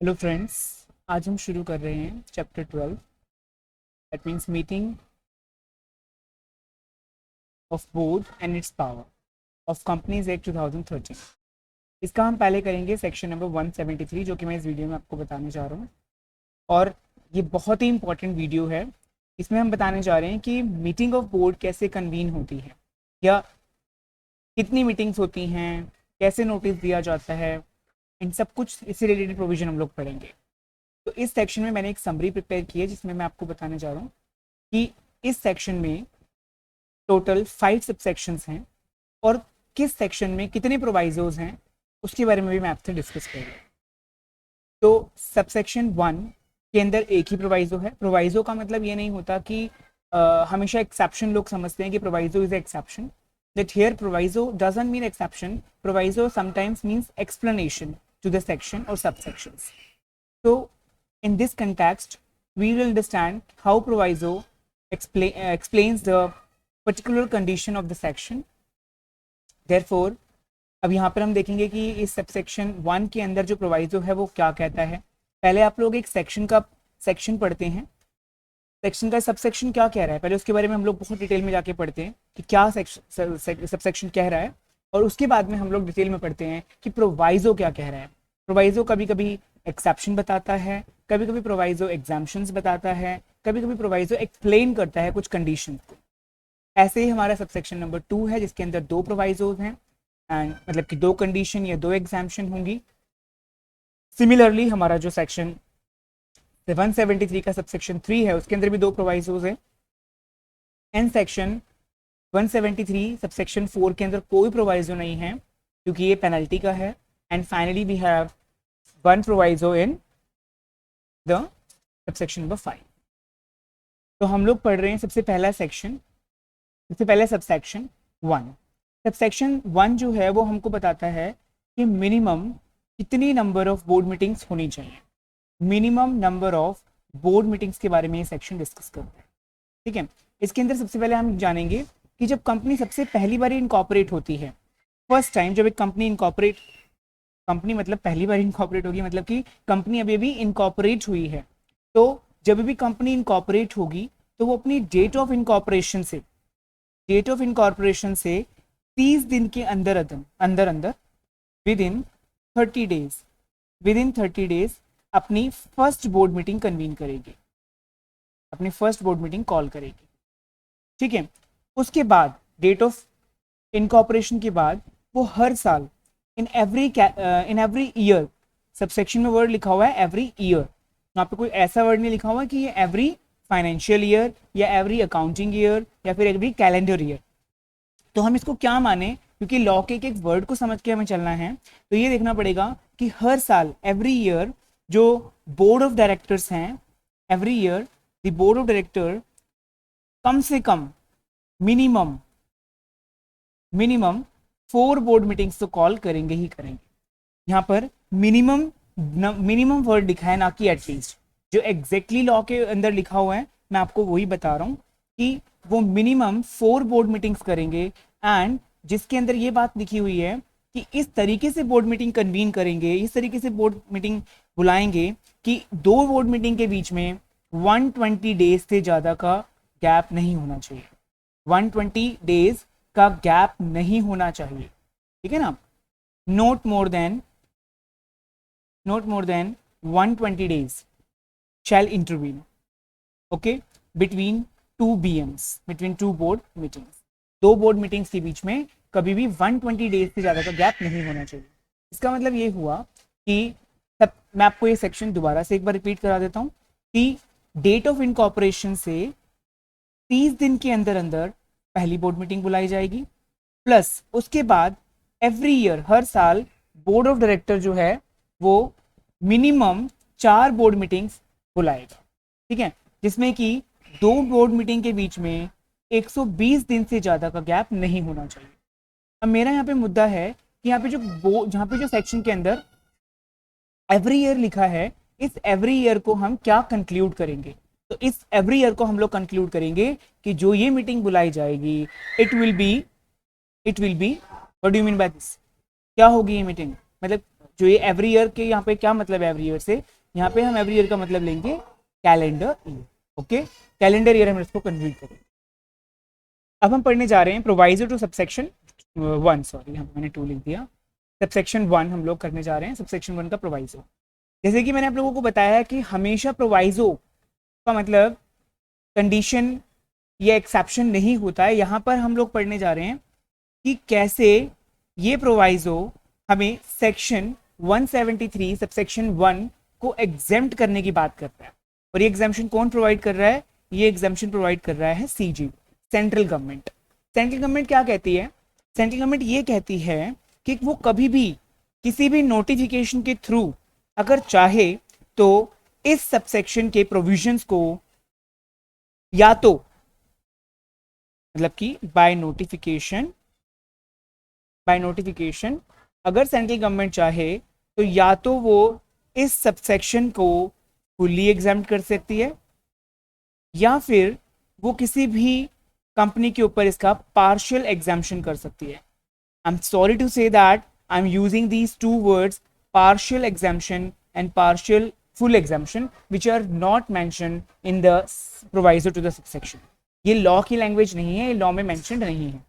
Hello friends, आज हम शुरू कर रहे हैं chapter 12। That means meeting of board and it's power of companies act 2013। इसका हम पहले करेंगे सेक्शन नंबर 173, जो कि मैं इस वीडियो में आपको बताने जा रहा हूँ। और ये बहुत ही इंपॉर्टेंट वीडियो है। इसमें हम बताने जा रहे हैं कि मीटिंग ऑफ बोर्ड कैसे कन्वीन होती है, या कितनी मीटिंग्स होती हैं, कैसे नोटिस दिया जाता है, इन सब कुछ इससे रिलेटेड प्रोविजन हम लोग पढ़ेंगे। तो इस सेक्शन में मैंने एक समरी प्रिपेयर की है, जिसमें मैं आपको बताने जा रहा हूँ कि इस सेक्शन में टोटल 5 सबसेक्शंस हैं और किस सेक्शन में कितने प्रोवाइजोज हैं उसके बारे में भी मैं आपसे डिस्कस करूँगा। तो सबसेक्शन 1 के अंदर एक ही प्रोवाइजो है। प्रोवाइजो का मतलब ये नहीं होता कि हमेशा एक्सेप्शन लोग समझते हैं कि proviso is exception. That here proviso doesn't mean exception. Proviso sometimes means explanation to the section और subsections. So, in this context, we will understand how proviso explains the particular condition of the section. Therefore, अब यहाँ पर हम देखेंगे कि इस subsection 1 के अंदर जो प्रोवाइजो है वो क्या कहता है। पहले आप लोग एक सेक्शन पढ़ते हैं, सेक्शन का सबसेक्शन क्या कह रहा है, पहले उसके बारे में हम लोग बहुत डिटेल में जाके पढ़ते हैं कि क्या सबसेक्शन कह रहा है, और उसके बाद में हम लोग डिटेल में पढ़ते हैं कि प्रोवाइजो क्या कह रहा है। प्रोवाइजो कभी कभी एक्सेप्शन बताता है, कभी कभी प्रोवाइजो एग्जाम्पशंस बताता है, कभी कभी प्रोवाइजो एक्सप्लेन करता है कुछ कंडीशन को। ऐसे ही हमारा सबसेक्शन नंबर 2 है, जिसके अंदर 2 प्रोवाइजोज हैं, एंड मतलब कि 2 कंडीशन या 2 एग्जाम्पशन होंगी। सिमिलरली हमारा जो सेक्शन 173 का सबसेक्शन 3 है, उसके अंदर भी 2 प्रोवाइजोज हैं। एंड सेक्शन 173 सबसेक्शन 4 के अंदर कोई प्रोवाइजो नहीं है, क्योंकि ये पेनल्टी का है। And finally we have 1 proviso in the subsection number 5। तो हम लोग पढ़ रहे हैं सबसे पहला सबसेक्शन 1। सबसेक्शन 1 जो है वो हमको बताता है कि मिनिमम कितनी नंबर ऑफ बोर्ड मीटिंग्स होनी चाहिए। Minimum number of board meetings के बारे में ये सेक्शन डिस्कस करता है। ठीक है, इसके अंदर सबसे पहले हम जानेंगे कि जब कंपनी सबसे पहली बार इनकॉर्पोरेट होती है, फर्स्ट टाइम जब एक कंपनी मतलब पहली बार इनकॉर्पोरेट होगी, मतलब कि कंपनी अभी अभी इनकॉर्पोरेट हुई है। तो जब भी कंपनी इनकॉर्पोरेट होगी तो वो अपनी डेट ऑफ इनकॉर्पोरेशन से 30 दिन के अंदर अंदर विद इन 30 डेज अपनी फर्स्ट बोर्ड मीटिंग कन्वीन करेगी, अपनी फर्स्ट बोर्ड मीटिंग कॉल करेगी। ठीक है, उसके बाद डेट ऑफ इनकॉर्पोरेशन के बाद वो हर साल इन एवरी ईयर, सबसेक्शन में वर्ड लिखा हुआ है एवरी ईयर, यहाँ पे कोई ऐसा वर्ड नहीं लिखा हुआ कि ये एवरी फाइनेंशियल ईयर या एवरी अकाउंटिंग ईयर या फिर एवरी कैलेंडर ईयर। तो हम इसको क्या माने, क्योंकि लॉ के एक वर्ड को समझ के हमें चलना है, तो ये देखना पड़ेगा कि हर साल एवरी ईयर जो बोर्ड ऑफ डायरेक्टर्स हैं, every year the board of director कम से कम मिनिमम 4 बोर्ड मीटिंग्स तो कॉल करेंगे ही करेंगे। यहाँ पर मिनिमम वर्ड लिखा है, ना कि एटलीस्ट। जो एग्जैक्टली लॉ के अंदर लिखा हुआ है मैं आपको वही बता रहा हूँ कि वो मिनिमम 4 बोर्ड मीटिंग्स करेंगे। एंड जिसके अंदर ये बात लिखी हुई है कि इस तरीके से बोर्ड मीटिंग कन्वीन करेंगे, इस तरीके से बोर्ड मीटिंग बुलाएंगे कि 2 बोर्ड मीटिंग के बीच में 120 डेज से ज़्यादा का गैप नहीं होना चाहिए। 120 डेज का गैप नहीं होना चाहिए, ठीक है ना। Not more than 120 days shall intervene, okay, between 2 board meetings। 2 board meetings के बीच में कभी भी 120 डेज से ज़्यादा का गैप नहीं होना चाहिए। इसका मतलब ये हुआ कि मैं आपको ये सेक्शन दोबारा से एक बार रिपीट करा देता हूँ कि डेट ऑफ इनकॉर्पोरेशन से 30 दिन के अंदर अंदर पहली बोर्ड मीटिंग बुलाई जाएगी, प्लस उसके बाद एवरी ईयर हर साल बोर्ड ऑफ डायरेक्टर जो है वो मिनिमम 4 बोर्ड मीटिंग्स बुलाएगा। ठीक है, जिसमें कि 2 बोर्ड मीटिंग के बीच में 120 दिन से ज़्यादा का गैप नहीं होना चाहिए। अब मेरा यहाँ पे मुद्दा है कि यहाँ पे जहाँ पे जो सेक्शन के अंदर एवरी ईयर लिखा है, इस एवरी ईयर को हम क्या कंक्लूड करेंगे। तो इस एवरी ईयर को हम लोग कंक्लूड करेंगे कि जो ये मीटिंग बुलाई जाएगी it will be what do you mean by this, क्या होगी ये मीटिंग, मतलब जो ये एवरी ईयर के यहाँ पे क्या मतलब है एवरी ईयर से, यहाँ पे हम एवरी ईयर का मतलब लेंगे calendar year. Okay, calendar year हम इसको कन्वर्ट करेंगे। अब हम पढ़ने जा रहे हैं प्रोवाइजो टू सबसेक्शन 1, सॉरी यहाँ पे मैंने 2 लिख दिया, सबसेक्शन 1 हम लोग करने जा रहे हैं, सबसेक्शन 1 का प्रोवाइजो। जैसे कि मैंने आप लोगों को बताया है कि हमेशा प्रोवाइजो का मतलब कंडीशन या एक्सेप्शन नहीं होता है। यहाँ पर हम लोग पढ़ने जा रहे हैं कि कैसे ये प्रोवाइजो हमें सेक्शन 173 सबसेक्शन 1 को एग्जेम्प्ट करने की बात करता है। और ये एग्जाम्शन कौन प्रोवाइड कर रहा है? ये एग्जाम्शन प्रोवाइड कर रहा है CG, central government. Central government क्या कहती है? सेंट्रल गवर्नमेंट ये कहती है कि वो कभी भी किसी भी नोटिफिकेशन के थ्रू अगर चाहे तो इस सबसेक्शन के प्रोविजंस को या तो मतलब कि बाय नोटिफिकेशन अगर सेंट्रल गवर्नमेंट चाहे तो या तो वो इस सबसेक्शन को फुल्ली एग्जाम्प्ट कर सकती है या फिर वो किसी भी कंपनी के ऊपर इसका पार्शियल एग्जाम्पशन कर सकती है। I am sorry to say that I am using these 2 words, partial exemption and partial full exemption, which are not mentioned in the proviso to the subsection. ये लॉ की language नहीं है, ये law में mentioned नहीं है,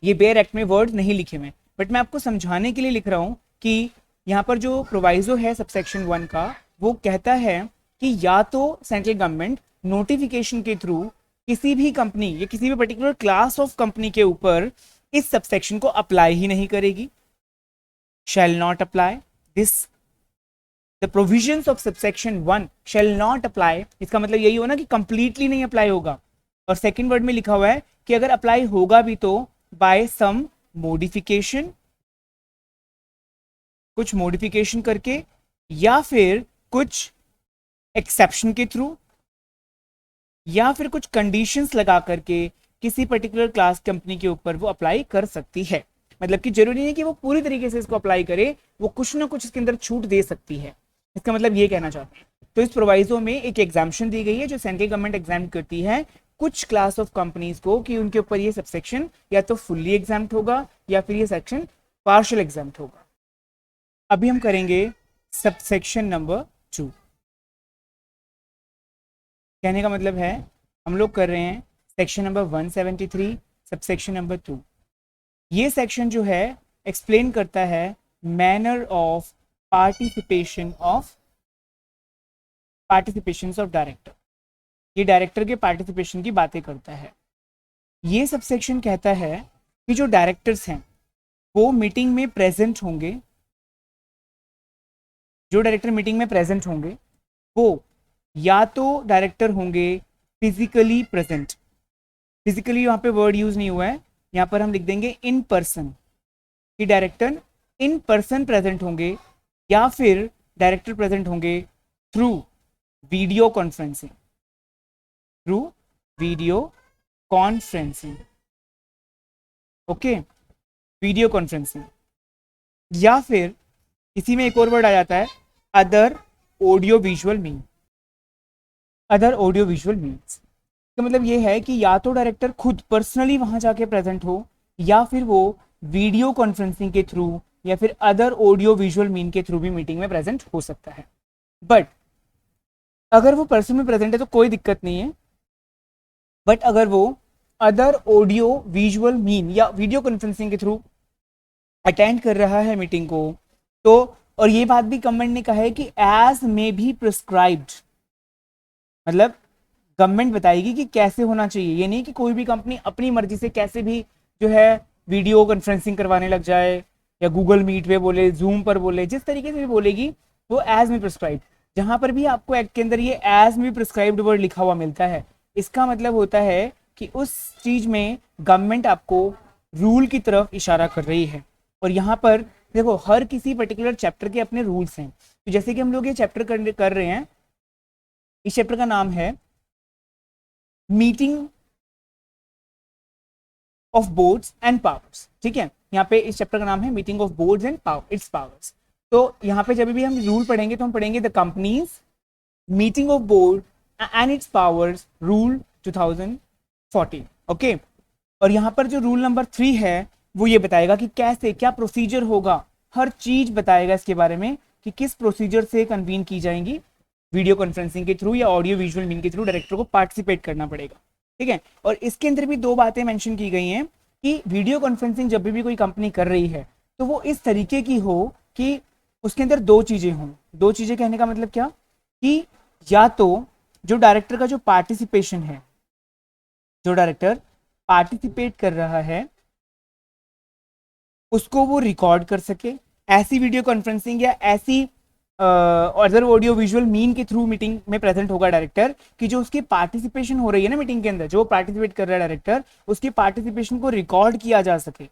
ये bare act में वर्ड नहीं लिखे हुए, बट मैं आपको समझाने के लिए लिख रहा हूँ कि यहाँ पर जो प्रोवाइजो है सबसेक्शन 1 का, वो कहता है कि या तो सेंट्रल गवर्नमेंट नोटिफिकेशन के थ्रू किसी भी कंपनी या किसी भी पर्टिकुलर क्लास ऑफ कंपनी के ऊपर इस सबसेक्शन को अप्लाई ही नहीं करेगी, shall not apply this, the provisions of subsection 1 shall not apply। इसका मतलब यही हो ना कि completely नहीं अप्लाई होगा। और सेकंड वर्ड में लिखा हुआ है कि अगर अप्लाई होगा भी तो by some modification, कुछ मॉडिफिकेशन करके या फिर कुछ एक्सेप्शन के थ्रू या फिर कुछ कंडीशंस लगा करके किसी पर्टिकुलर क्लास कंपनी के ऊपर वो अप्लाई कर सकती है। मतलब कि जरूरी नहीं कि वो पूरी तरीके से इसको अप्लाई करे, वो कुछ ना कुछ इसके अंदर छूट दे सकती है, इसका मतलब ये कहना चाहते हैं। तो इस प्रोवाइजो में एक एग्जाम्पशन दी गई है जो सेंट्रल गवर्नमेंट एग्जाम करती है कुछ क्लास ऑफ कंपनीज को कि उनके ऊपर ये सबसेक्शन या तो फुल्ली एग्जाम्प्ट होगा या फिर ये सेक्शन पार्शियल एग्जाम्प्ट होगा। अभी हम करेंगे सबसेक्शन नंबर 2। कहने का मतलब है हम लोग कर रहे हैं सेक्शन नंबर 173 सबसेक्शन नंबर 2। ये सेक्शन जो है एक्सप्लेन करता है manner of participation of director. ये डायरेक्टर के पार्टिसिपेशन की बातें करता है। ये सबसेक्शन कहता है कि जो डायरेक्टर्स हैं वो मीटिंग में प्रेजेंट होंगे, जो डायरेक्टर मीटिंग में प्रेजेंट होंगे वो या तो डायरेक्टर होंगे फिजिकली प्रेजेंट, फिजिकली यहाँ पे वर्ड यूज नहीं हुआ है, यहाँ पर हम लिख देंगे इन पर्सन, कि डायरेक्टर इन पर्सन प्रेजेंट होंगे या फिर डायरेक्टर प्रेजेंट होंगे through video conferencing, okay, video conferencing. या फिर इसी में एक और वर्ड आ जाता है अदर ऑडियो विजुअल मीन्स। तो मतलब ये है कि या तो डायरेक्टर खुद पर्सनली वहां जाके प्रेजेंट हो या फिर वो वीडियो कॉन्फ्रेंसिंग के थ्रू या फिर अदर ऑडियो विजुअल मीन के थ्रू भी मीटिंग में प्रेजेंट हो सकता है। बट अगर वो पर्सन में प्रेजेंट है तो कोई दिक्कत नहीं है, बट अगर वो अदर ऑडियो विजुअल मीन या वीडियो कॉन्फ्रेंसिंग के थ्रू अटेंड कर रहा है मीटिंग को तो, और ये बात भी गवर्नमेंट ने कहा है कि एज मे बी प्रिस्क्राइब्ड, मतलब गवर्नमेंट बताएगी कि कैसे होना चाहिए। ये नहीं कि कोई भी कंपनी अपनी मर्जी से कैसे भी जो है वीडियो कॉन्फ्रेंसिंग करवाने लग जाए या गूगल मीट पे बोले, जूम पर बोले, जिस तरीके से भी बोलेगी वो एज में प्रिस्क्राइब। जहां पर भी आपको एक्ट के अंदर ये एज में प्रिस्क्राइब्ड वर्ड लिखा हुआ मिलता है, इसका मतलब होता है कि उस चीज में गवर्नमेंट आपको रूल की तरफ इशारा कर रही है। और यहाँ पर देखो हर किसी पर्टिकुलर चैप्टर के अपने रूल्स हैं। तो जैसे कि हम लोग ये चैप्टर कर रहे हैं, इस चैप्टर का नाम है meeting of boards and powers, ठीक है। यहाँ पे इस चैप्टर का नाम है meeting of boards and its powers. तो यहाँ पे जब भी हम रूल पढ़ेंगे तो हम पढ़ेंगे the companies meeting of board and its powers rule 2014, okay. और यहाँ पर जो रूल नंबर 3 है वो ये बताएगा कि कैसे क्या प्रोसीजर होगा हर चीज बताएगा इसके बारे में कि किस प्रोसीजर से कन्वीन की जाएंगी वीडियो कॉन्फ्रेंसिंग के थ्रू या ऑडियो विजुअल मीन के थ्रू डायरेक्टर को पार्टिसिपेट करना पड़ेगा, ठीक है। और इसके अंदर भी दो बातें मेंशन की गई हैं कि वीडियो कॉन्फ्रेंसिंग जब भी कोई कंपनी कर रही है तो वो इस तरीके की हो कि उसके अंदर दो चीजें हों। दो चीजें कहने का मतलब क्या कि या तो जो डायरेक्टर का जो पार्टिसिपेशन है, जो डायरेक्टर पार्टिसिपेट कर रहा है उसको वो रिकॉर्ड कर सके, ऐसी वीडियो कॉन्फ्रेंसिंग या ऐसी अदर ऑडियो विजुअल मीन के थ्रू मीटिंग में प्रेजेंट होगा डायरेक्टर कि जो उसकी पार्टिसिपेशन हो रही है ना मीटिंग के अंदर, जो पार्टिसिपेट कर रहा है डायरेक्टर, उसकी पार्टिसिपेशन को रिकॉर्ड किया जा सके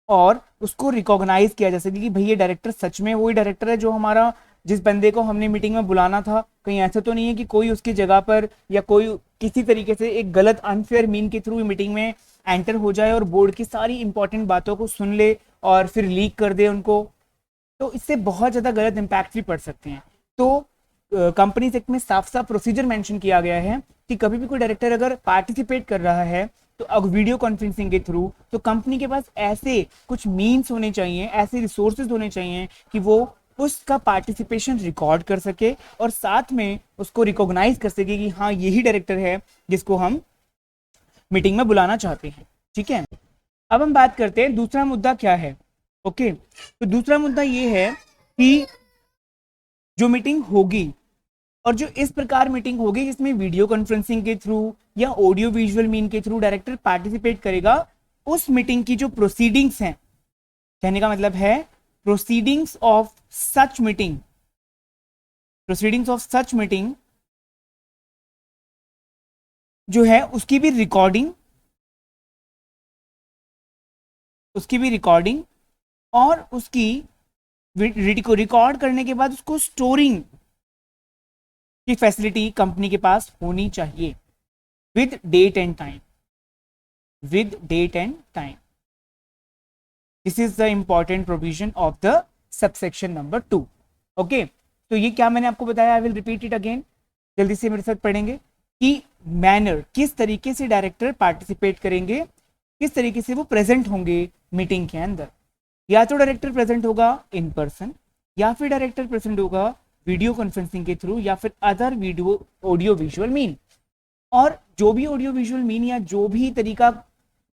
और उसको रिकॉग्नाइज किया जा सके कि भाई ये डायरेक्टर सच में वही डायरेक्टर है जो हमारा, जिस बंदे को हमने मीटिंग में बुलाना था। कहीं ऐसा तो नहीं है कि कोई उसकी जगह पर या कोई किसी तरीके से एक गलत अनफेयर मीन के थ्रू मीटिंग में एंटर हो जाए और बोर्ड की सारी इंपॉर्टेंट बातों को सुन ले और फिर लीक कर दे उनको, तो इससे बहुत ज़्यादा गलत इम्पैक्ट भी पड़ सकते हैं। तो कंपनीज एक्ट में साफ साफ प्रोसीजर मेंशन किया गया है कि कभी भी कोई डायरेक्टर अगर पार्टिसिपेट कर रहा है तो अब वीडियो कॉन्फ्रेंसिंग के थ्रू, तो कंपनी के पास ऐसे कुछ मीन्स होने चाहिए, ऐसे रिसोर्सेज होने चाहिए कि वो उसका पार्टिसिपेशन रिकॉर्ड कर सके और साथ में उसको रिकॉग्नाइज कर सके कि हाँ यही डायरेक्टर है जिसको हम मीटिंग में बुलाना चाहते हैं, ठीक है। अब हम बात करते हैं दूसरा मुद्दा क्या है। ओके, तो दूसरा मुद्दा ये है कि जो मीटिंग होगी और जो इस प्रकार मीटिंग होगी जिसमें वीडियो कॉन्फ्रेंसिंग के थ्रू या ऑडियो विजुअल मीन के थ्रू डायरेक्टर पार्टिसिपेट करेगा, उस मीटिंग की जो प्रोसीडिंग्स हैं, कहने का मतलब है proceedings of such meeting, proceedings of such meeting जो है उसकी भी रिकॉर्डिंग, और उसकी रिकॉर्ड करने के बाद उसको स्टोरिंग की फैसिलिटी कंपनी के पास होनी चाहिए with date and time, this is the important provision of the subsection number 2। Okay, तो ये क्या मैंने आपको बताया, I will repeat it again, जल्दी से मेरे साथ पढ़ेंगे कि मैनर, किस तरीके से डायरेक्टर पार्टिसिपेट करेंगे, किस तरीके से वो प्रेजेंट होंगे मीटिंग के अंदर। या तो डायरेक्टर प्रेजेंट होगा इन पर्सन, या फिर डायरेक्टर प्रेजेंट होगा वीडियो कॉन्फ्रेंसिंग के थ्रू, या फिर other video audio visual mean. और जो भी ऑडियो विजुअल मीन या जो भी तरीका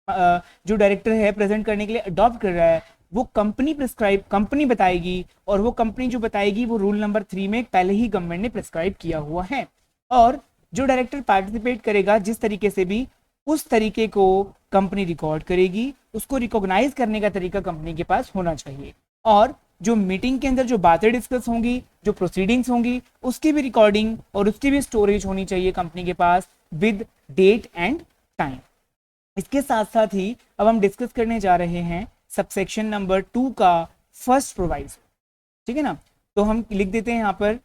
जो डायरेक्टर है प्रेजेंट करने के लिए अडॉप्ट कर रहा है वो कंपनी बताएगी, और वो कंपनी जो बताएगी वो रूल नंबर 3 में पहले ही गवर्नमेंट ने प्रिस्क्राइब किया हुआ है। और जो डायरेक्टर पार्टिसिपेट करेगा जिस तरीके से भी, उस तरीके को कंपनी रिकॉर्ड करेगी, उसको रिकॉग्नाइज करने का तरीका कंपनी के पास होना चाहिए। और जो मीटिंग के अंदर जो बातें डिस्कस होंगी, जो प्रोसीडिंग्स होंगी, उसकी भी रिकॉर्डिंग और उसकी भी स्टोरेज होनी चाहिए कंपनी के पास विद डेट एंड टाइम। इसके साथ साथ ही अब हम डिस्कस करने जा रहे हैं सबसेक्शन नंबर 2 का फर्स्ट प्रोवाइजो, ठीक है ना। तो हम लिख देते हैं यहाँ पर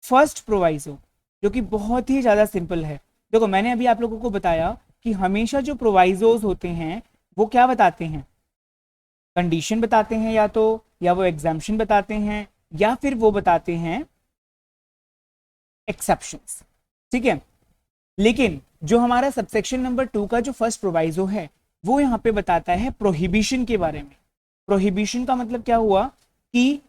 फर्स्ट प्रोवाइजो, जो कि बहुत ही ज़्यादा सिंपल है। देखो मैंने अभी आप लोगों को बताया कि हमेशा जो प्रोवाइजोज होते हैं वो क्या बताते हैं, कंडीशन बताते हैं, या वो एग्जाम्पशन बताते हैं, या फिर वो बताते हैं एक्सेप्शंस, ठीक है। लेकिन जो हमारा सबसेक्शन नंबर 2 का जो फर्स्ट प्रोवाइजो है वो यहाँ पे बताता है प्रोहिबिशन के बारे में। प्रोहिबिशन का मतलब क्या हुआ कि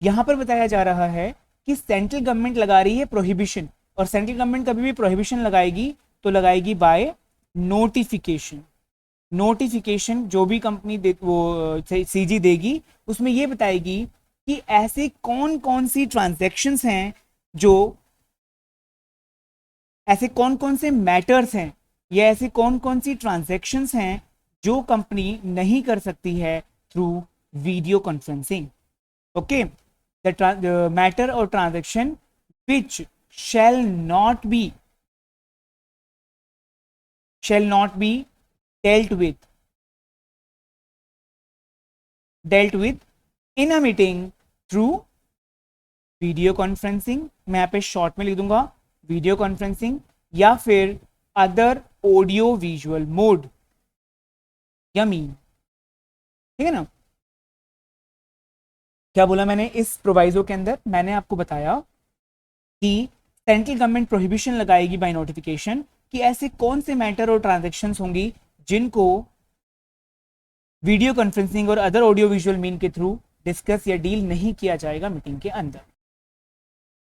यहाँ पर बताया जा रहा है कि सेंट्रल गवर्नमेंट लगा रही है प्रोहिबिशन, और सेंट्रल गवर्नमेंट कभी भी प्रोहिबिशन लगाएगी तो लगाएगी बाय नोटिफिकेशन। नोटिफिकेशन जो भी कंपनी वो सीजी देगी उसमें ये बताएगी कि ऐसे कौन कौन सी ट्रांजैक्शंस हैं, जो ऐसे कौन कौन से मैटर्स हैं या ऐसे कौन कौन सी ट्रांजैक्शंस हैं जो कंपनी नहीं कर सकती है through video conferencing. Okay, the matter और transaction which shall not be dealt with in a meeting through video conferencing, मैं यहाँ पे शॉर्ट में लिख दूंगा वीडियो कॉन्फ्रेंसिंग, या फिर अदर ऑडियो विजुअल मोड या मीन, ठीक है ना। क्या बोला मैंने इस प्रोवाइजो के अंदर, मैंने आपको बताया कि सेंट्रल गवर्नमेंट प्रोहिबिशन लगाएगी बाय नोटिफिकेशन कि ऐसे कौन से मैटर और ट्रांजैक्शंस होंगी जिनको वीडियो कॉन्फ्रेंसिंग और अदर ऑडियो विजुअल मीन के थ्रू डिस्कस या डील नहीं किया जाएगा मीटिंग के अंदर।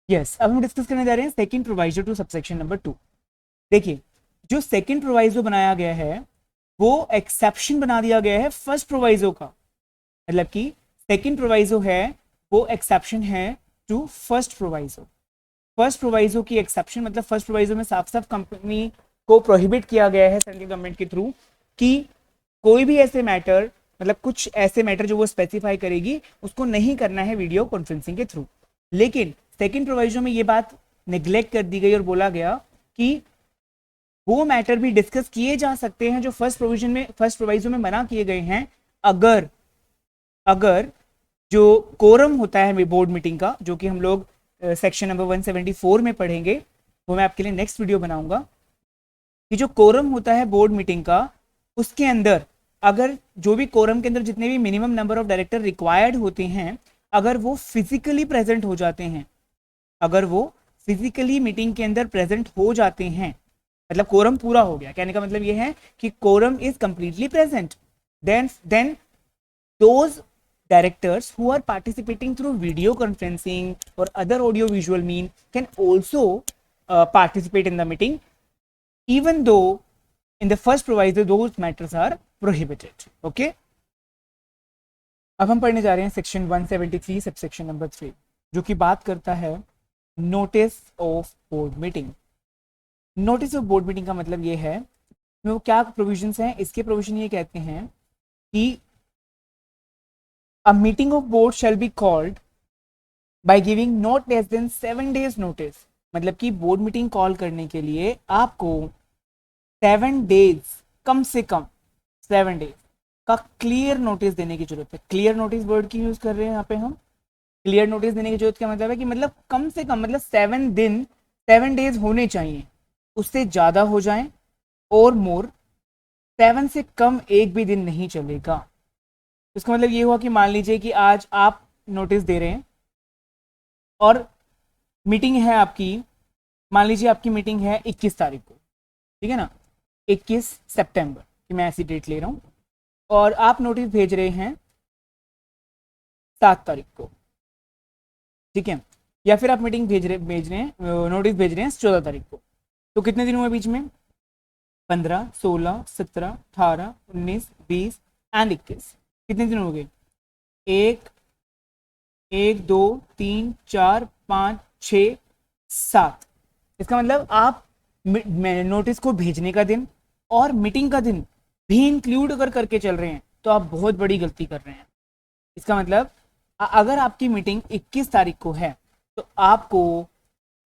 यस, अब हम डिस्कस करने जा रहे हैं second proviso to subsection number 2। देखिए, जो सेकंड प्रोवाइजो बनाया गया है वो एक्सेप्शन बना दिया गया है फर्स्ट प्रोवाइजो का, मतलब कि सेकंड प्रोवाइजो है वो एक्सेप्शन है to first proviso. First proviso की एक्सेप्शन मतलब फर्स्ट प्रोवाइजो में साफ साफ कंपनी को प्रोहिबिट किया गया है सेंट्रल गवर्नमेंट के थ्रू कि कोई भी ऐसे मैटर, मतलब कुछ ऐसे मैटर जो वो स्पेसिफाई करेगी उसको नहीं करना है वीडियो कॉन्फ्रेंसिंग के थ्रू। लेकिन सेकंड प्रोवाइजो में ये बात निग्लेक्ट कर दी गई और बोला गया कि वो मैटर भी डिस्कस किए जा सकते हैं जो फर्स्ट प्रोवाइजो में मना किए गए हैं, अगर जो कोरम होता है बोर्ड मीटिंग का, जो कि हम लोग सेक्शन नंबर 174 में पढ़ेंगे, वो मैं आपके लिए नेक्स्ट वीडियो बनाऊंगा, कि जो कोरम होता है बोर्ड मीटिंग का उसके अंदर अगर जो भी कोरम के अंदर जितने भी minimum number of director required होते हैं अगर वो फिजिकली प्रेजेंट हो जाते हैं, अगर वो फिजिकली मीटिंग के अंदर प्रेजेंट हो जाते हैं, मतलब कोरम पूरा हो गया, कहने का मतलब ये है कि quorum is completely present, then those directors who are participating through video conferencing or other audio visual mean can also participate in the meeting even though in the first proviso those matters are prohibited. Okay, अब हम पढ़ने जा रहे हैं section 173 subsection number 3 जो कि बात करता है notice of board meeting. Notice of board meeting का मतलब ये है वो क्या प्रोविजंस हैं, इसके प्रोविजन ये कहते हैं कि A meeting of board shall be called by giving not less than 7 days notice। मतलब कि बोर्ड मीटिंग कॉल करने के लिए आपको 7 डेज, कम से कम 7 डेज का क्लियर नोटिस देने की जरूरत है। क्लियर नोटिस वर्ड की यूज कर रहे हैं यहाँ पे हम। क्लियर नोटिस देने की जरूरत का मतलब है कि मतलब कम से कम मतलब 7 डेज होने चाहिए, उससे ज्यादा हो जाए और मोर 7 से कम एक भी दिन नहीं चलेगा। इसका मतलब ये हुआ कि मान लीजिए कि आज आप नोटिस दे रहे हैं और मीटिंग है आपकी, मान लीजिए आपकी मीटिंग है 21 तारीख को, ठीक है ना, 21 सितंबर की मैं ऐसी डेट ले रहा हूं, और आप नोटिस भेज रहे हैं 7 तारीख को, ठीक है, या फिर आप मीटिंग भेज रहे हैं नोटिस भेज रहे हैं 14 तारीख को, तो कितने दिन हुए बीच में? 15, 16, 17, 18, 19, 20 एंड 21। कितने दिन हो गए? 1, 2, 3, 4, 5, 6, 7। इसका मतलब आप नोटिस को भेजने का दिन और मीटिंग का दिन भी इंक्लूड अगर करके चल रहे हैं तो आप बहुत बड़ी गलती कर रहे हैं। इसका मतलब अगर आपकी मीटिंग 21 तारीख को है तो आपको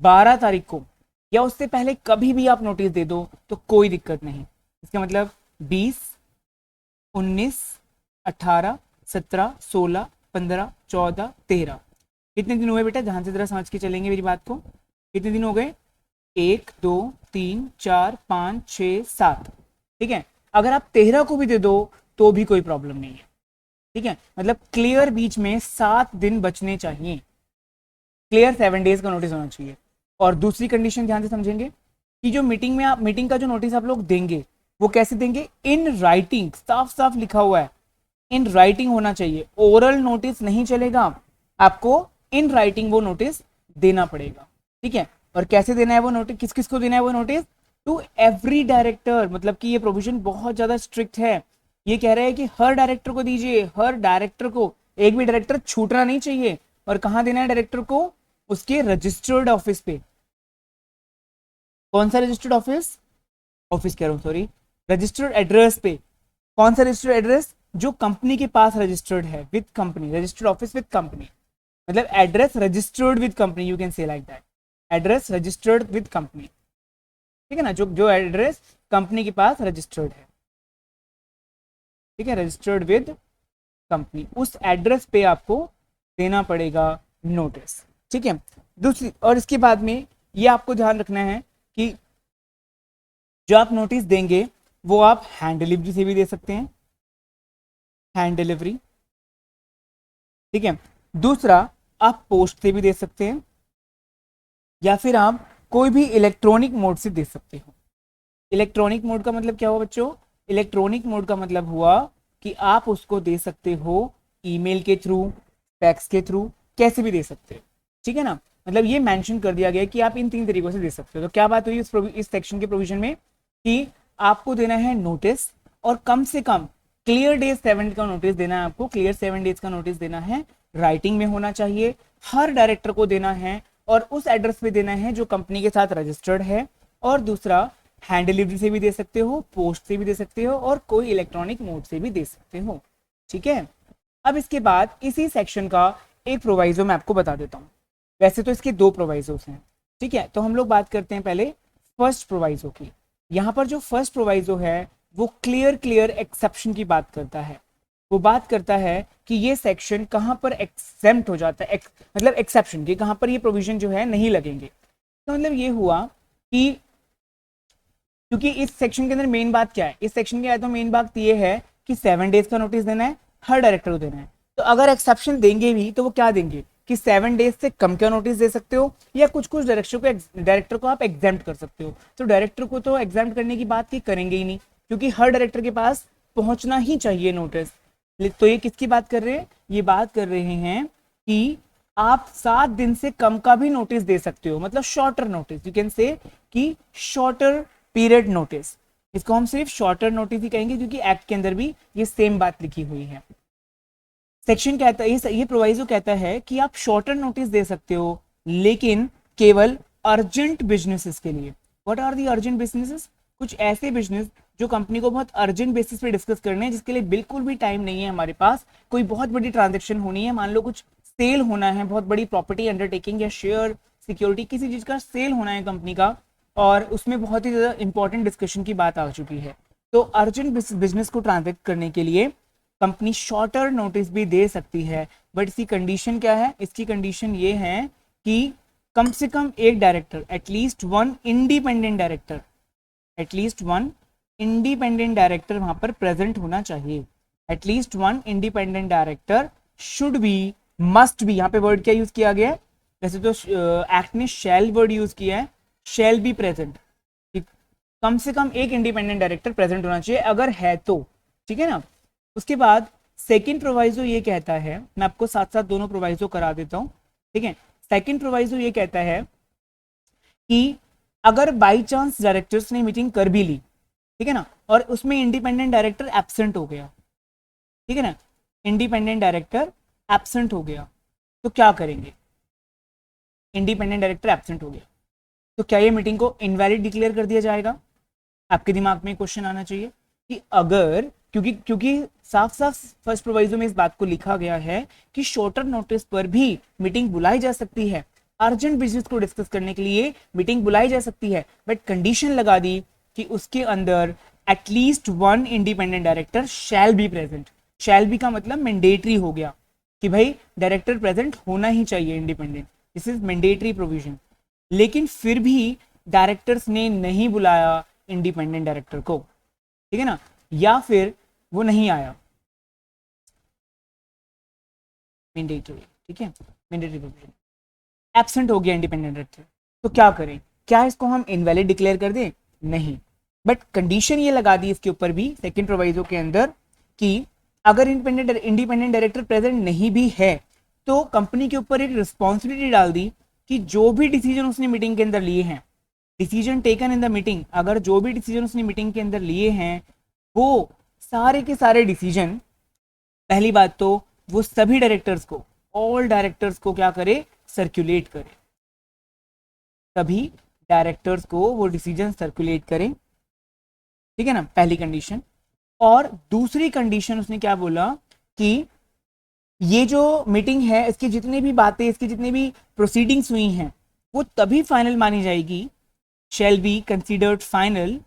12 तारीख को या उससे पहले कभी भी आप नोटिस दे दो तो कोई दिक्कत नहीं। इसका मतलब 20, 19, 18, 17, 16, 15, 14, 13। कितने दिन हुए बेटा? ध्यान से जरा समझ के चलेंगे मेरी बात को। कितने दिन हो गए? 1, 2, 3, 4, 5, 6, 7। ठीक है, अगर आप 13 को भी दे दो तो भी कोई प्रॉब्लम नहीं है। ठीक है, मतलब क्लियर बीच में 7 दिन बचने चाहिए, क्लियर 7 डेज का नोटिस होना चाहिए। और दूसरी कंडीशन ध्यान से समझेंगे कि जो मीटिंग का जो नोटिस आप लोग देंगे वो कैसे देंगे? इन राइटिंग, साफ साफ लिखा हुआ है इन राइटिंग होना चाहिए। ओरल नोटिस नहीं चलेगा, आपको इन राइटिंग वो नोटिस देना पड़ेगा। ठीक है, और कैसे देना है वो नोटिस, किस किस को देना है वो नोटिस? To every director. मतलब कि ये प्रोविजन बहुत ज्यादा स्ट्रिक्ट है, ये कह रहे हैं कि हर डायरेक्टर को दीजिए, हर डायरेक्टर को, एक भी डायरेक्टर छूटना नहीं चाहिए। और कहां देना है डायरेक्टर को? उसके रजिस्टर्ड ऑफिस पे। कौन सा रजिस्टर्ड ऑफिस कह रहा हूं, सॉरी, रजिस्टर्ड एड्रेस पे। कौन सा रजिस्टर्ड एड्रेस? जो कंपनी के पास रजिस्टर्ड है with company, registered office with company, मतलब address registered with company, you can say like that, address registered with company. ठीक है ना, जो एड्रेस कंपनी के पास रजिस्टर्ड है, ठीक है, रजिस्टर्ड विद कंपनी, उस एड्रेस पे आपको देना पड़ेगा नोटिस। ठीक है, दूसरी, और इसके बाद में ये आपको ध्यान रखना है कि जो आप नोटिस देंगे वो आप हैंड डिलीवरी से भी दे सकते हैं, हैंड डिलीवरी। ठीक है, दूसरा आप पोस्ट से भी दे सकते हैं, या फिर आप कोई भी इलेक्ट्रॉनिक मोड से दे सकते हो। इलेक्ट्रॉनिक मोड का मतलब क्या हुआ बच्चों? इलेक्ट्रॉनिक मोड का मतलब हुआ कि आप उसको दे सकते हो ईमेल के थ्रू, फैक्स के थ्रू, कैसे भी दे सकते हो, ठीक है ना। मतलब ये मेंशन कर दिया गया कि आप इन 3 तरीकों से दे सकते हो। तो क्या बात हुई इस सेक्शन के प्रोविजन में कि आपको देना है नोटिस, और कम से कम क्लियर डेज 7 का नोटिस देना है आपको, क्लियर 7 डेज का नोटिस देना है, राइटिंग में होना चाहिए, हर डायरेक्टर को देना है, और उस एड्रेस पे देना है जो कंपनी के साथ रजिस्टर्ड है। और दूसरा, हैंड डिलीवरी से भी दे सकते हो, पोस्ट से भी दे सकते हो, और कोई इलेक्ट्रॉनिक मोड से भी दे सकते हो, ठीक है। अब इसके बाद इसी सेक्शन का एक प्रोवाइजो मैं आपको बता देता हूँ। वैसे तो इसके 2 प्रोवाइजोस हैं, ठीक है। तो हम लोग बात करते हैं पहले फर्स्ट प्रोवाइजो की। यहाँ पर जो फर्स्ट प्रोवाइजो है वो क्लियर एक्सेप्शन की बात करता है। वो बात करता है कि ये सेक्शन कहाँ पर एक्सेम्प्ट हो जाता है, मतलब एक्सेप्शन की कहाँ पर ये प्रोविजन जो है नहीं लगेंगे। तो मतलब ये हुआ कि क्योंकि इस सेक्शन के अंदर मेन बात क्या है, इस सेक्शन के तो मेन बात ये है कि 7 डेज का नोटिस देना है, हर डायरेक्टर को देना है। तो अगर एक्सेप्शन देंगे भी तो वो क्या देंगे कि 7 डेज से कम का नोटिस दे सकते हो, या कुछ कुछ डायरेक्टर को आप एग्जाम्प्ट कर सकते हो। तो डायरेक्टर को तो एग्जाम्प्ट करने की बात ही करेंगे ही नहीं, क्योंकि हर डायरेक्टर के पास पहुंचना ही चाहिए नोटिस। तो ये किसकी बात कर रहे हैं, ये बात कर रहे हैं कि आप 7 दिन से कम का भी नोटिस दे सकते हो, मतलब शॉर्टर नोटिस, यू कैन से कि शॉर्टर पीरियड नोटिस। इसको हम सिर्फ शॉर्टर नोटिस ही कहेंगे, क्योंकि एक्ट के अंदर भी ये सेम बात लिखी हुई है। सेक्शन कहता है, ये प्रोवाइजो कहता है कि आप शॉर्टर नोटिस दे सकते हो, लेकिन केवल अर्जेंट बिजनेसेस के लिए। What are the urgent businesses? कुछ ऐसे बिजनेस जो कंपनी को बहुत अर्जेंट बेसिस पे डिस्कस करने हैं, जिसके लिए बिल्कुल भी टाइम नहीं है हमारे पास, कोई बहुत बड़ी ट्रांजेक्शन होनी है, मान लो कुछ सेल होना है, बहुत बड़ी प्रॉपर्टी अंडरटेकिंग या शेयर सिक्योरिटी किसी चीज का सेल होना है कंपनी का, और उसमें बहुत ही ज्यादा इंपॉर्टेंट डिस्कशन की बात आ चुकी है। तो अर्जेंट बिजनेस को ट्रांजेक्ट करने के लिए कंपनी शॉर्टर नोटिस भी दे सकती है, बट इसकी कंडीशन क्या है? इसकी कंडीशन ये है कि कम से कम एक director, at least one independent director, at least one independent director वहां पर प्रेजेंट होना चाहिए। At least one independent director should be, must be, यहाँ पे वर्ड क्या यूज किया गया है? वैसे तो एक्ट ने शैल वर्ड यूज किया है, शैल बी प्रेजेंट। कम से कम एक इंडिपेंडेंट डायरेक्टर प्रेजेंट होना चाहिए, अगर है तो, ठीक है ना। उसके बाद सेकंड प्रोवाइजो ये कहता है, मैं आपको साथ साथ दोनों प्रोवाइजो करा देता हूं, ठीक है। सेकंड प्रोवाइजो ये कहता है कि अगर बाई चांस डायरेक्टर्स ने मीटिंग कर भी ली, ठीक है ना, और उसमें इंडिपेंडेंट डायरेक्टर एब्सेंट हो गया, ठीक है ना, इंडिपेंडेंट डायरेक्टर एब्सेंट हो गया, तो क्या करेंगे? इंडिपेंडेंट डायरेक्टर एब्सेंट हो गया तो क्या ये मीटिंग को इनवैलिड डिक्लेयर कर दिया जाएगा? आपके दिमाग में क्वेश्चन आना चाहिए कि अगर, क्योंकि साफ साफ फर्स्ट प्रोवाइजो में इस बात को लिखा गया है कि शॉर्टर नोटिस पर भी मीटिंग बुलाई जा सकती है, अर्जेंट बिजनेस को डिस्कस करने के लिए मीटिंग बुलाई जा सकती है, बट कंडीशन लगा दी कि उसके अंदर at least one independent director shall be present. Shall be का मतलब मैंडेटरी हो गया कि भाई डायरेक्टर प्रेजेंट होना ही चाहिए independent, this is mandatory provision. लेकिन फिर भी डायरेक्टर्स ने नहीं बुलाया इंडिपेंडेंट डायरेक्टर को, ठीक है ना, या फिर वो नहीं आया, मैंडेटरी, ठीक है, मैंडेटरी प्रोविजन, एब्सेंट हो गया इंडिपेंडेंट डायरेक्टर, तो क्या करें? क्या इसको हम इनवैलिड डिक्लेयर कर दें? नहीं, बट कंडीशन ये लगा दी इसके ऊपर भी सेकंड प्रोवाइजो के अंदर कि अगर इंडिपेंडेंट डायरेक्टर प्रेजेंट नहीं भी है तो कंपनी के ऊपर एक रिस्पॉन्सिबिलिटी डाल दी कि जो भी डिसीजन उसने मीटिंग के अंदर लिए हैं, decision taken in the meeting, अगर जो भी डिसीजन उसने मीटिंग के अंदर लिए हैं वो सारे के सारे डिसीजन, पहली बात तो वो सभी डायरेक्टर्स को, ऑल डायरेक्टर्स को क्या करे? सर्कुलेट करे, सभी डायरेक्टर्स को वो डिसीजन सर्कुलेट करें, ठीक है ना, पहली कंडीशन। और दूसरी कंडीशन उसने क्या बोला कि ये जो मीटिंग है इसकी जितनी भी बातें, इसकी जितनी भी प्रोसीडिंग्स हुई हैं वो तभी फाइनल मानी जाएगी, शैल बी कंसीडर्ड फाइनल,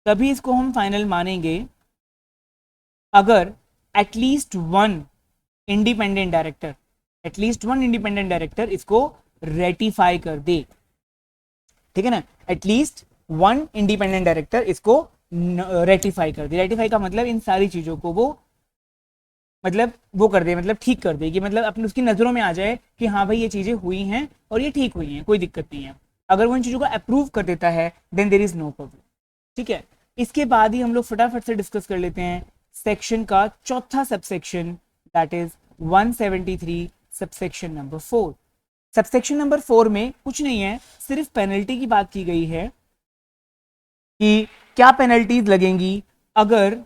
तभी इसको हम फाइनल मानेंगे अगर at least one independent director, at least one independent director इसको रेटिफाई कर दे, ठीक है ना, एटलीस्ट वन इंडिपेंडेंट डायरेक्टर इसको रेटिफाई कर दे। रेटिफाई का मतलब इन सारी चीजों को वो कर दे, मतलब ठीक कर दे, कि मतलब अपने उसकी नजरों में आ जाए कि हाँ भाई ये चीजें हुई हैं और ये ठीक हुई हैं, कोई दिक्कत नहीं है। अगर वो इन चीजों को अप्रूव कर देता है then there is no problem, ठीक है। इसके बाद ही हम लोग फटाफट से डिस्कस कर लेते हैं सेक्शन का चौथा subsection, that is 173 subsection number 4। Subsection number 4 में कुछ नहीं है, सिर्फ पेनल्टी की बात की गई है कि क्या पेनल्टीज लगेंगी अगर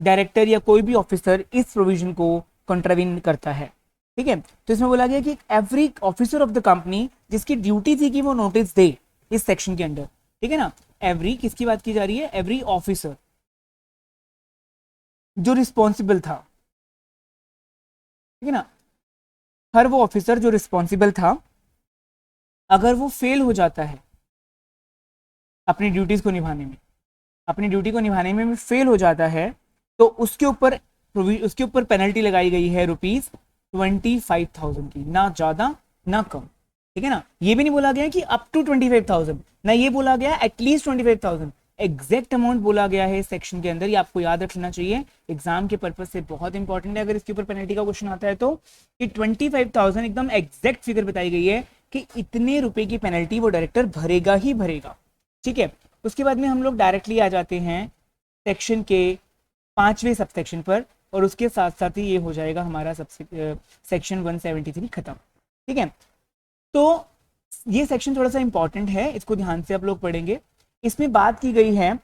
डायरेक्टर या कोई भी ऑफिसर इस प्रोविजन को कॉन्ट्राविन करता है। ठीक है, तो इसमें बोला गया कि every officer of the company जिसकी ड्यूटी थी कि वो नोटिस दे इस सेक्शन के अंदर, ठीक है ना, एवरी किसकी बात की जा रही है, एवरी ऑफिसर जो रिस्पॉन्सिबल था, ठीक है ना, हर वो ऑफिसर जो रिस्पॉन्सिबल था, अगर वो फेल हो जाता है अपनी ड्यूटीज को निभाने में, अपनी ड्यूटी को निभाने में फेल हो जाता है, तो उसके ऊपर पेनल्टी लगाई गई है ₹25,000 की, ना ज्यादा ना कम। ठीक है ना, ये भी नहीं बोला गया कि अप टू 25,000, ना ये बोला गया एटलीस्ट 25,000, एग्जैक्ट अमाउंट बोला गया है इस सेक्शन के अंदर। ये आपको याद रखना चाहिए, एग्जाम के पर्पज से बहुत इंपॉर्टेंट है। अगर इसके ऊपर पेनल्टी का क्वेश्चन आता है तो कि 25,000 एकदम एग्जैक्ट फिगर बताई गई है कि इतने रुपए की पेनल्टी वो डायरेक्टर भरेगा ही भरेगा। ठीक है, उसके बाद में हम लोग डायरेक्टली आ जाते हैं सेक्शन के 5वें सबसेक्शन पर, और उसके साथ साथ ही ये हो जाएगा हमारा सेक्शन 173 खत्म। ठीक है, तो ये सेक्शन थोड़ा सा इंपॉर्टेंट है, इसको ध्यान से आप लोग पढ़ेंगे। इसमें बात की गई है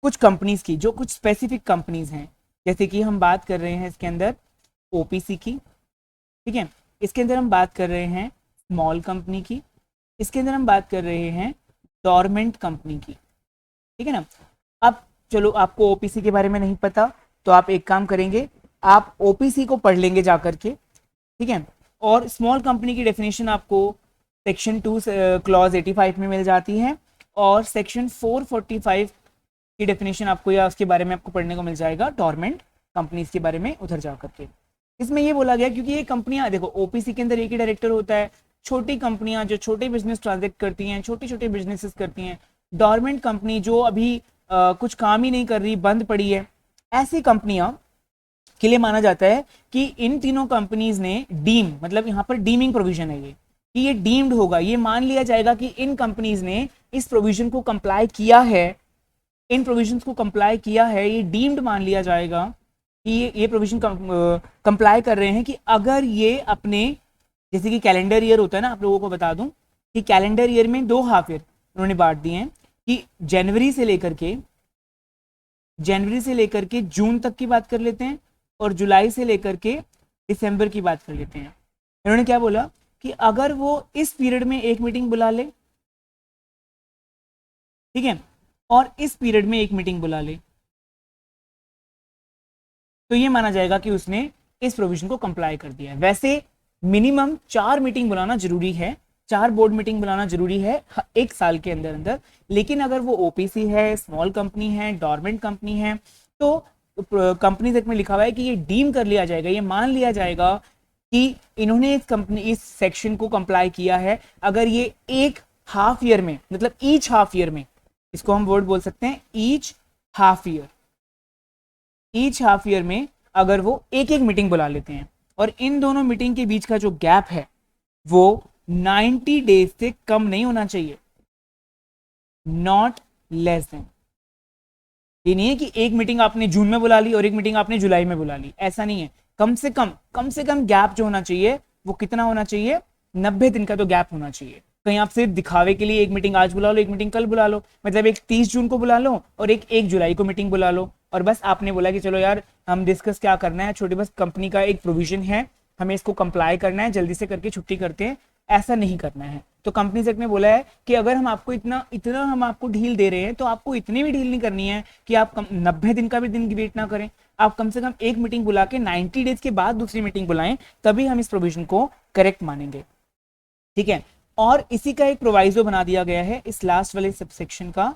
कुछ कंपनीज की, जो कुछ स्पेसिफिक कंपनीज हैं, जैसे कि हम बात कर रहे हैं इसके अंदर ओपीसी की, ठीक है, इसके अंदर हम बात कर रहे हैं स्मॉल कंपनी की, इसके अंदर हम बात कर रहे हैं डोरमेंट कंपनी की। ठीक है ना, अब चलो आपको ओपीसी के बारे में नहीं पता तो आप एक काम करेंगे, आप ओपीसी को पढ़ लेंगे जाकर के। ठीक है, और स्मॉल कंपनी की डेफिनेशन आपको सेक्शन 2 क्लॉज 85 में मिल जाती है, और सेक्शन 445 की डेफिनेशन आपको या उसके बारे में आपको पढ़ने को मिल जाएगा डोरमेंट कंपनीज के बारे में उधर जा करके। इसमें ये बोला गया क्योंकि ये कंपनियां देखो ओपीसी के अंदर एक ही डायरेक्टर होता है, छोटी कंपनियां जो छोटे बिजनेस ट्रांजेक्ट करती हैं, छोटे छोटे बिजनेसेस करती हैं, डोरमेंट कंपनी जो अभी कुछ काम ही नहीं कर रही, बंद पड़ी है, ऐसी कंपनियां के लिए माना जाता है कि इन तीनों कंपनीज ने डीम, मतलब यहाँ पर डीमिंग प्रोविजन है ये, कि ये डीम्ड होगा, ये मान लिया जाएगा कि इन कंपनीज ने इस प्रोविजन को कंप्लाई किया है, इन प्रोविजंस को कंप्लाई किया है, ये डीम्ड मान लिया जाएगा कि ये प्रोविजन कंप्लाई कर रहे हैं कि अगर ये अपने, जैसे कि कैलेंडर ईयर होता है ना, आप लोगों को बता दूं कि कैलेंडर ईयर में 2 हाफ ईयर उन्होंने बांट दिए हैं कि जनवरी से लेकर के जून तक की बात कर लेते हैं, और जुलाई से लेकर के दिसंबर की बात कर लेते हैं। इन्होंने क्या बोला कि अगर वो इस पीरियड में एक मीटिंग बुला ले, ठीक है, और इस पीरियड में एक मीटिंग बुला ले, तो ये माना जाएगा कि उसने इस प्रोविजन को कंप्लाई कर दिया है। वैसे मिनिमम 4 मीटिंग बुलाना जरूरी है, 4 बोर्ड मीटिंग बुलाना जरूरी है एक साल के अंदर अंदर, लेकिन अगर वो ओपीसी है, स्मॉल कंपनी है, डोरमेंट कंपनी है, तो कंपनीज एक्ट में लिखा हुआ है कि ये डीम कर लिया जाएगा, ये मान लिया जाएगा कि इन्होंने इस सेक्शन को कंप्लाई किया है अगर ये एक हाफ ईयर में, मतलब ईच हाफ ईयर में, इसको हम वर्ड बोल सकते हैं ईच हाफ ईयर में अगर वो एक एक मीटिंग बुला लेते हैं, और इन दोनों मीटिंग के बीच का जो गैप है वो 90 डेज से कम नहीं होना चाहिए, नॉट लेस देन। ये नहीं है कि एक मीटिंग आपने जून में बुला ली और एक मीटिंग आपने जुलाई में बुला ली, ऐसा नहीं है। कम से कम गैप जो होना चाहिए वो कितना होना चाहिए, 90 दिन का तो गैप होना चाहिए। कहीं आप सिर्फ दिखावे के लिए एक मीटिंग आज बुला लो, एक मीटिंग कल बुला लो, मतलब एक 30 जून को बुला लो और एक 1 जुलाई को मीटिंग बुला लो, और बस आपने बोला कि चलो यार हम डिस्कस क्या करना है, छोटी बस कंपनी का एक प्रोविजन है, हमें इसको कंप्लाई करना है, जल्दी से करके छुट्टी करते हैं, ऐसा नहीं करना है। तो कंपनी एक्ट में बोला है कि अगर हम आपको इतना हम आपको ढील दे रहे हैं तो आपको इतनी भी ढील नहीं करनी है कि आप 90 दिन का भी दिन वेट ना करें, आप कम से कम एक मीटिंग बुला के 90 डेज के बाद दूसरी मीटिंग बुलाएं, तभी हम इस प्रोविजन को करेक्ट मानेंगे। ठीक है, और इसी का एक प्रोवाइजो बना दिया गया है, इस लास्ट वाले सबसेक्शन का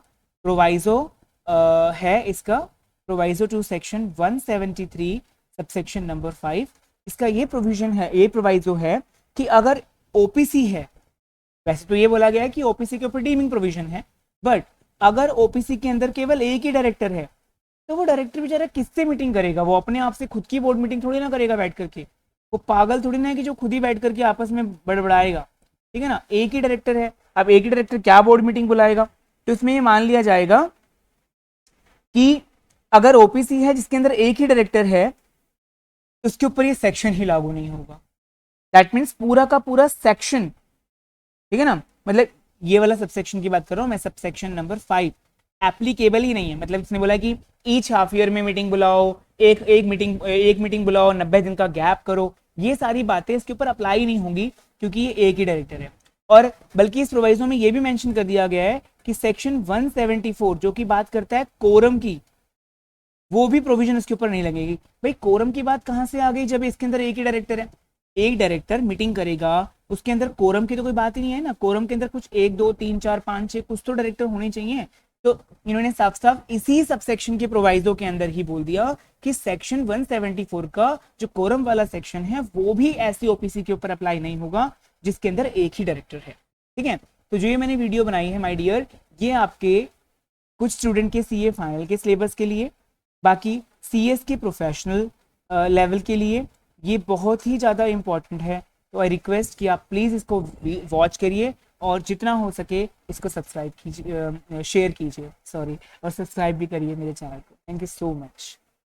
प्रोवाइजो है, इसका proviso to section 173 subsection number 5। इसका ये प्रोविजन है, ये प्रोवाइजो है कि अगर ओपीसी है, वैसे तो ये बोला गया है कि ओपीसी के ऊपर डीमिंग प्रोविजन है, बट अगर ओपीसी के अंदर केवल एक ही डायरेक्टर है तो वो डायरेक्टर बेचारा किससे मीटिंग करेगा, वो अपने आप से खुद की बोर्ड मीटिंग थोड़ी ना करेगा बैठ करके, वो पागल थोड़ी ना है कि जो खुद ही बैठ करके आपस में बड़बड़ाएगा। ठीक है ना, एक ही डायरेक्टर है, अब एक ही डायरेक्टर क्या बोर्ड मीटिंग बुलाएगा, तो इसमें ये मान लिया जाएगा कि अगर ओपीसी है जिसके अंदर एक ही डायरेक्टर है उसके ऊपर ये सेक्शन ही लागू नहीं होगा। दैट मीन्स पूरा का पूरा सेक्शन, ठीक है ना, मतलब ये वाला सबसेक्शन की बात कर रहा हूँ मैं, सबसेक्शन नंबर 5 एप्लीकेबल ही नहीं है। मतलब इसने बोला कि ईच हाफ ईयर में मीटिंग बुलाओ, एक मीटिंग बुलाओ, 90 दिन का गैप करो, ये सारी बातें इसके ऊपर अप्लाई नहीं होंगी क्योंकि ये एक ही डायरेक्टर है। और बल्कि इस प्रोवाइजो में ये भी मेंशन कर दिया गया है कि सेक्शन 174 जो कि बात करता है कोरम की, वो भी प्रोविजन इसके ऊपर नहीं लगेगी। भाई कोरम की बात कहां से आ गई जब इसके अंदर एक ही डायरेक्टर है, एक डायरेक्टर मीटिंग करेगा, उसके अंदर कोरम की तो कोई बात ही नहीं है ना। कोरम के अंदर कुछ 1 2 3 4 5 6 कुछ तो डायरेक्टर होने चाहिए। तो इन्होंने साफ साफ इसी सबसेक्शन के प्रोवाइजो के अंदर ही बोल दिया कि सेक्शन 174 का जो कोरम वाला सेक्शन है वो भी ऐसी ओपीसी के ऊपर अप्लाई नहीं होगा जिसके अंदर एक ही डायरेक्टर है। ठीक है, तो जो ये मैंने वीडियो बनाई है माय डियर, ये आपके कुछ स्टूडेंट के सीए फाइनल के सिलेबस के लिए, बाकी सीएस के प्रोफेशनल लेवल के लिए ये बहुत ही ज़्यादा इम्पॉर्टेंट है। तो आई रिक्वेस्ट कि आप प्लीज़ इसको वॉच करिए और जितना हो सके इसको सब्सक्राइब कीजिए, शेयर कीजिए, सॉरी, और सब्सक्राइब भी करिए मेरे चैनल को। Thank you so much.